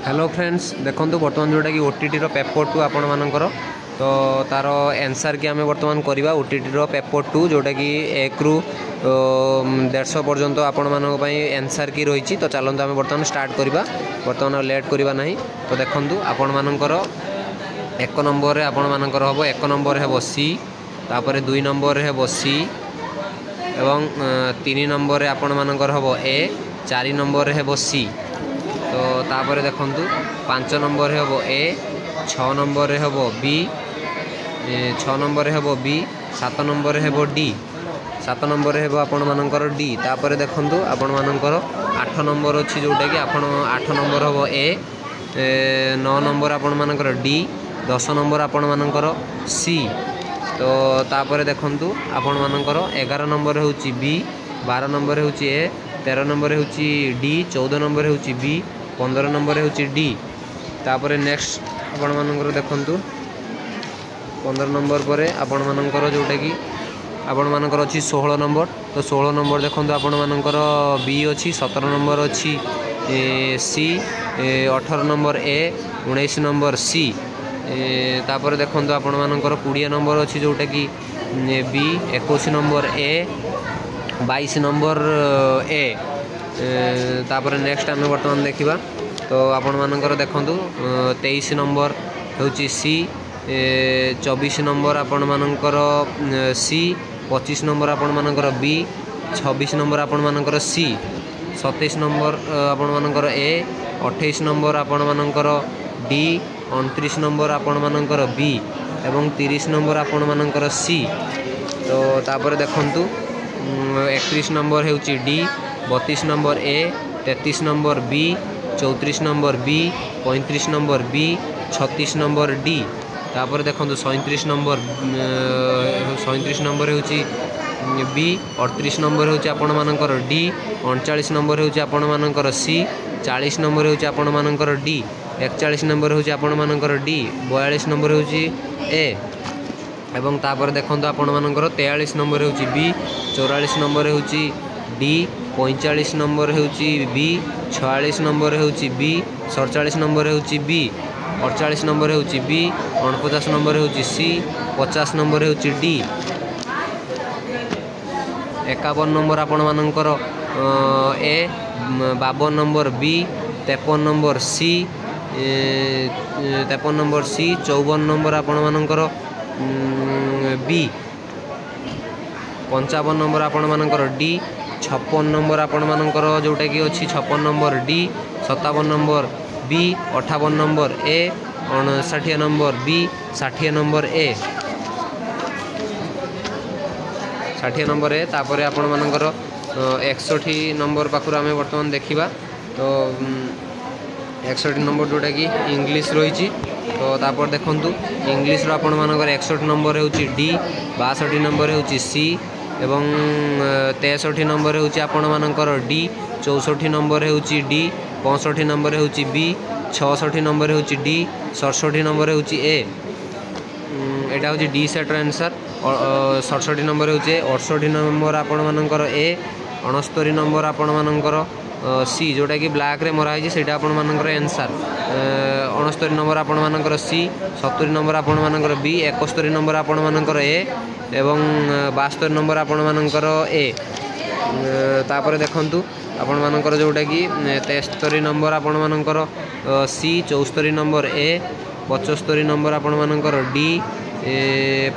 Hello friends देखो बर्तमान जोटा कि ओटीटी पेपर 2 आपण मानकर तो तार आंसर कि आम बर्तमान करवा ओटीटी पेपर 2 जोटा कि 1 ରୁ 150 पर्यंत आपण मानक आंसर की रही। तो चलते आम बर्तमान स्टार्ट करवा बर्तमान लेट करवा ना। तो देखो आपण मानकर 1 नंबर आपण मानकर हम 1 नंबर है सी, तापर 2 नंबर है सी एवं 3 नंबर आपण मानकर हम ए, 4 नंबर है सी। तो तापर देखु 5 नंबर है ए, 6 नंबर है बी, 6 नंबर है बी, 7 नंबर है डी, 7 नंबर है आपण मानकर डी। तापर देखु आपण मानकर 8 नंबर अच्छी जोटा कि आपण 8 नंबर हम ए, 9 नंबर आपण मानकर डी, 10 नंबर आपण मानकर सी। तो तापर देखु आपण मानकर 11 नंबर होची बी, 12 नंबर होची ए, 13 नंबर होची डी, 14 नंबर होची बी, 15 नंबर होची डी। तापर नेक्स्ट आपण मानकर देखु 15 नंबर पर आपण मानकर जोटा कि आपण मानकर अच्छी 16 नंबर। तो 16 नंबर देखो आपण मानकर बी अच्छी, 17 नंबर अच्छी सी, 18 नंबर ए, 19 नंबर सी। तापर देखो आपण मानकर 20 नंबर अच्छी जोटा कि B, 21 number A, 22 number A. तापर नेक्स्ट आम बर्तमान देखा तो आपण मानकर देखु 23 नंबर होची सी, 24 नंबर आपण मानकर सी, 25 नंबर आपण मानकर बी, 26 नंबर आपण मानकर सी, 27 नंबर आपण मानकर ए, 28 नंबर आपण मानकर डी, 29 नंबर आपण मानकर बी एवं 30 नंबर आपण मानकर सी। तो तापर देखु 31 नंबर होची D, 32 number A, 33 number B, 34 number B, 35 number B, 36 number D. तापर देखो 37 नंबर होची बी, 38 नंबर होची आपण मानकर डी, 39 नंबर होची आपण मानकर सी, 40 नंबर होची आपण मानकर डी, 41 नंबर होची आपण मानकर डी, 42 नंबर होची ए एवं तापर देखो आपण मानकर 43 नंबर होची बी, 44 नंबर होची डी, 45 नंबर होची बी, 46 नंबर होची बी, 47 नंबर होची बी, 48 नंबर होची बी, 49 नंबर होची सी, 50 नंबर होची डी, 51 नंबर आपण मानकर A, 52 number B, 53 number C, 53 number C, 54 number आपण मानकर बी, 55 नंबर आपण मानकर डी, 56 नंबर आपण मानकर जोटा कि अच्छी 56 number D, 57 number B, 58 number A, 59 number B, 60 number A, 60 number A. तापर आपण मानकर 61 नंबर पाखुर आम बर्तमान देखा तो 61 नंबर जोटा कि इंग्लिश रही। तो तापर देखु इंग्लिश आपण मानकर 61 नंबर होची डी, 62 नंबर होची सी एवं 63 नंबर होची आपण मानकर डी, 64 नंबर होची डी, 65 नंबर होची बी, 66 नंबर होची डी, 67 नंबर होची ए। एटा होची डी सेट आंसर। 67 नंबर होची 68 नंबर आपण मानकर ए, 69 नंबर आपण मानकर सी जोटा कि ब्लैक रे मरा है सेटा आपण मानकर आंसर। 69 नंबर आपण मानकर सी, 70 नंबर आपण मानकर बी, 71 नंबर आपण मानकर ए एवं 72 नंबर आपण मानकर ए। तापर देखंतु आपण मानकर जोटा कि 73 नंबर आपण मानकर सी, 74 नंबर ए, 75 नंबर आपण मानकर D,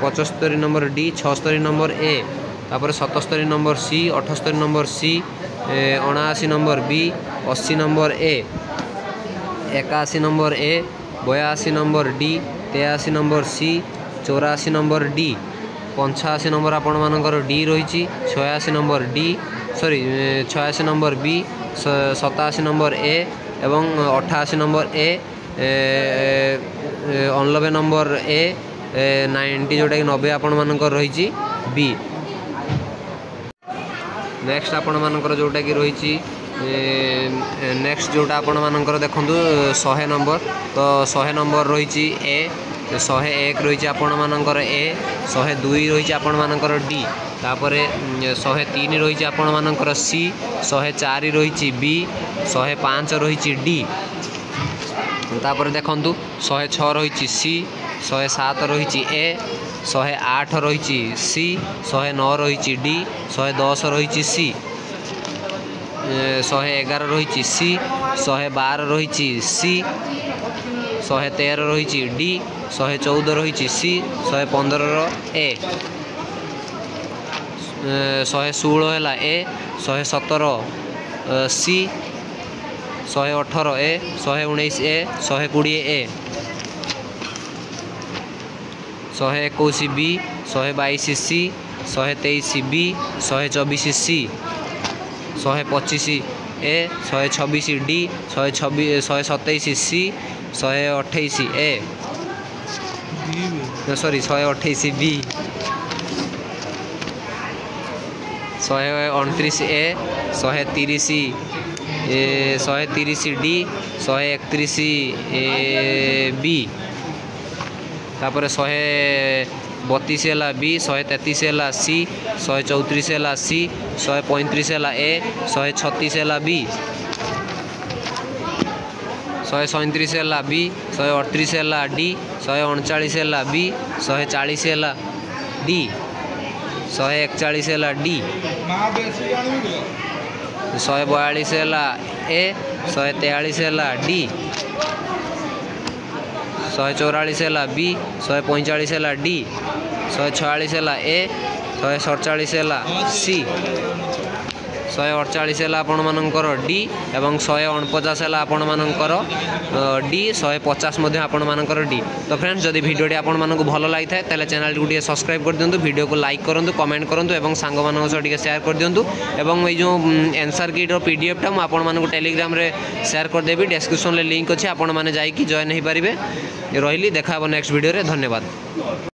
75 number D, 76 number A. तापर 77 number C, 78 number C, 79 number B, 80 number A, 81 number A, 82 number D, 83 number C, 84 number D, 85 number आपण मानकर डी रही, 86 number D 86 number B, 87 number A एवं 88 number A, 89 number A, 90 जोटा कि 90 आपण मानकर रही बी। नेक्स्ट आपण मानकर जोटा कि रही नेक्स्ट जोटा आपण मानकर देखु 100 नंबर। तो 100 नंबर रही ए, 101 रही आपण मानकर ए, 102 रही आपण मानकर डी, तापर 103 रही आपण मानकर सी, 104 रही बी, 105 रही डी। तापर देखु 106 रही सी, 107 रही ए, 108 रही सी, 109 रही डी, 110 रही सी, 111 रही सी, 112 रही सी, 113 रही डी, 114 रही सी, 115 ए, 116 है ए, 117 सी, 118 ए, 119 ए, 120 ए, 121 बी, 122 सी, 123 बी, 124 सी, 125 ए, 126 डी, 127 सी, 128 ए, सॉरी 128 बी, 129 ए, 130 130 डी, 131 बी, तापर 132 है बी, 133 है सी, 134 है सी, 135 है ए, 136 है बी, 137 है बी, 138 है डी, 139 है बी, 140 है डी, 141 है डी, 142 है ए, 143 है डी, 144 है बी, 145 है डी, 146 है ए, 147 है सी, 148 है आपण मानकर डी एवं 149 है आपण मानकर डी, 150 आपण मानकर डी। तो फ्रेंड्स जदि वीडियोटी आपण मानक भल लगी था तेल चैनल को टे सब्सक्राइब कर दिंतु, वीडियो को लाइक करूँ, कमेंट करूँ और सांग मान सह शेयर कर दिंतु। एवं ये जो आंसर कीट पीडीएफ टा आपण मानक टेलीग्राम रे शेयर करदेवी, डिस्क्रिप्शन में लिंक अच्छे, आपण मैंने जाइए जॉइन हो पारे। रही देखा नेक्स्ट वीडियो रे, धन्यवाद।